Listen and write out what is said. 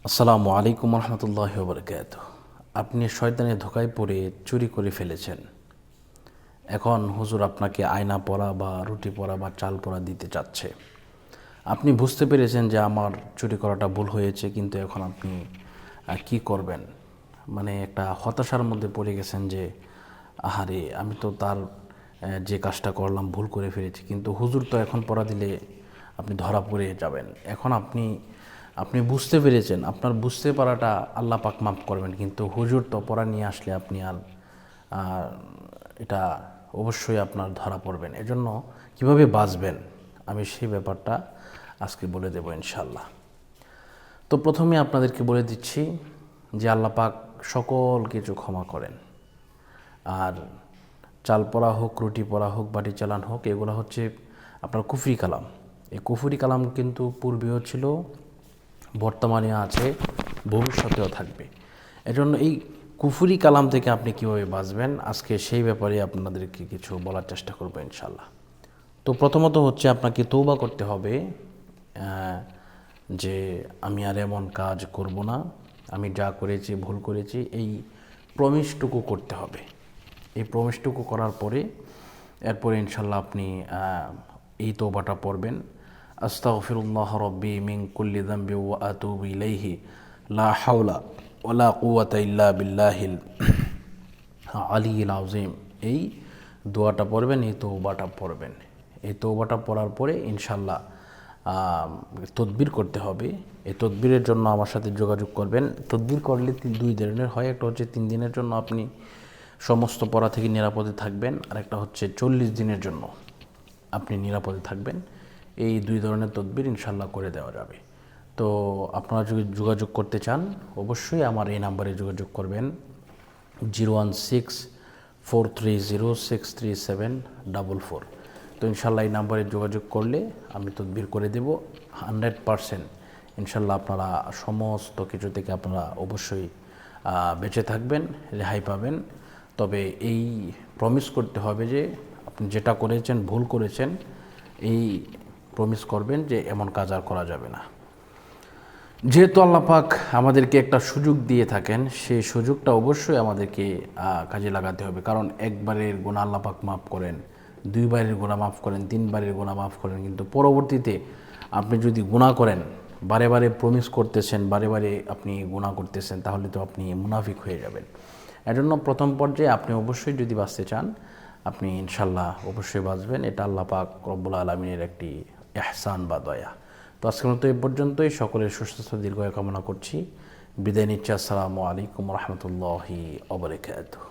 আসসালামু আলাইকুম রহমতুল্লাহি ওয়া বারাকাতুহু। আপনি শয়তানের ধোকায় পড়ে চুরি করে ফেলেছেন। এখন হুজুর আপনাকে আয়না পরা বা রুটি পরা বা চাল পরা দিতে চাচ্ছে। আপনি বুঝতে পেরেছেন যে আমার চুরি করাটা ভুল হয়েছে, কিন্তু এখন আপনি কি করবেন? মানে একটা হতাশার মধ্যে পড়ে গেছেন যে আহারে, আমি তো তার যে কাজটা করলাম ভুল করে ফেলেছি, কিন্তু হুজুর তো এখন পড়া দিলে আপনি ধরা পড়ে যাবেন। এখন আপনি আপনি বুঝতে পেরেছেন, আপনার বুঝতে পারাটা আল্লাহ পাক মাফ করবেন, কিন্তু হুজুর তো পড়া নিয়ে আসলে আপনি আর এটা অবশ্যই আপনার ধরা পড়বেন। এজন্য কিভাবে বাঁচবেন আমি সেই ব্যাপারটা আজকে বলে দেব ইনশাল্লাহ। তো প্রথমে আপনাদেরকে বলে দিচ্ছি যে আল্লাহ পাক সকল কিছু ক্ষমা করেন। আর চাল পরা হোক, রুটি পরা হোক, বাটি চালান হোক, এগুলো হচ্ছে আপনার কুফরি কালাম। এই কুফরি কালাম কিন্তু পূর্বেও ছিল, বর্তমানে আছে, ভবিষ্যতেও থাকবে। এজন্য এই কুফরি কালাম থেকে আপনি কীভাবে বাঁচবেন আজকে সেই ব্যাপারে আপনাদেরকে কিছু বলার চেষ্টা করবো ইনশাল্লাহ। তো প্রথমত হচ্ছে আপনাকে তৌবা করতে হবে যে আমি আর এমন কাজ করব না, আমি যা করেছি ভুল করেছি, এই প্রমিসটুকু করতে হবে। এই প্রমিসটুকু করার পরে এরপরে ইনশাল্লাহ আপনি এই তৌবাটা পড়বেন। আস্তাগফিরুল্লাহ রব্বি মিন কুল্লি যামবি ওয়া আতুবু ইলাইহি লা হাওলা ওয়ালা কুওয়াতা ইল্লা বিল্লাহিল আলিয়্যিল আযীম। এই দোয়াটা পড়বেন, এই তৌবাটা পড়বেন। এই তৌবাটা পড়ার পরে ইনশাল্লাহ তদবির করতে হবে। এই তদবিরের জন্য আমার সাথে যোগাযোগ করবেন। তদবির করলে দুই ধরনের হয়, একটা হচ্ছে 3 দিনের জন্য আপনি সমস্ত পড়া থেকে নিরাপদে থাকবেন, আর একটা হচ্ছে 40 দিনের জন্য আপনি নিরাপদে থাকবেন। এই 2 ধরনের তদবির ইনশাল্লাহ করে দেওয়া যাবে। তো আপনারা যদি যোগাযোগ করতে চান অবশ্যই আমার এই নাম্বারে যোগাযোগ করবেন 01643063744। তো ইনশাল্লাহ এই নাম্বারে যোগাযোগ করলে আমি তদবির করে দেব 100%। ইনশাল্লাহ আপনারা সমস্ত কিছু থেকে আপনারা অবশ্যই বেঁচে থাকবেন, রেহাই পাবেন। তবে এই প্রমিস করতে হবে যে আপনি যেটা করেছেন ভুল করেছেন, এই প্রমিস করবেন যে এমন কাজ আর করা যাবে না। যেহেতু আল্লাহ পাক আমাদেরকে একটা সুযোগ দিয়ে থাকেন, সেই সুযোগটা অবশ্যই আমাদেরকে কাজে লাগাতে হবে। কারণ একবারের গুনাহ আল্লাহ পাক মাফ করেন, 2 বারের গুনাহ মাফ করেন, 3 বারের গুনাহ মাফ করেন, কিন্তু পরবর্তীতে আপনি যদি গুনাহ করেন, বারে বারে প্রমিস করতেছেন, বারে বারে আপনি গুনাহ করতেছেন, তাহলে তো আপনি মুনাফিক হয়ে যাবেন। এজন্য প্রথম পর্যায়ে আপনি অবশ্যই যদি বাঁচতে চান, আপনি ইনশাল্লাহ অবশ্যই বাঁচবেন। এটা আল্লাহ পাক রব্বুল আলামিনের একটি ইহসান বা দয়া। তো আজকের মতো এই পর্যন্তই। সকলের সুস্বাস্থ্য দীর্ঘায়ু কামনা করছি। বিদায় নিচ্ছি। আসসালামু আলাইকুম রহমতুল্লাহি ওয়া বারাকাতুহু।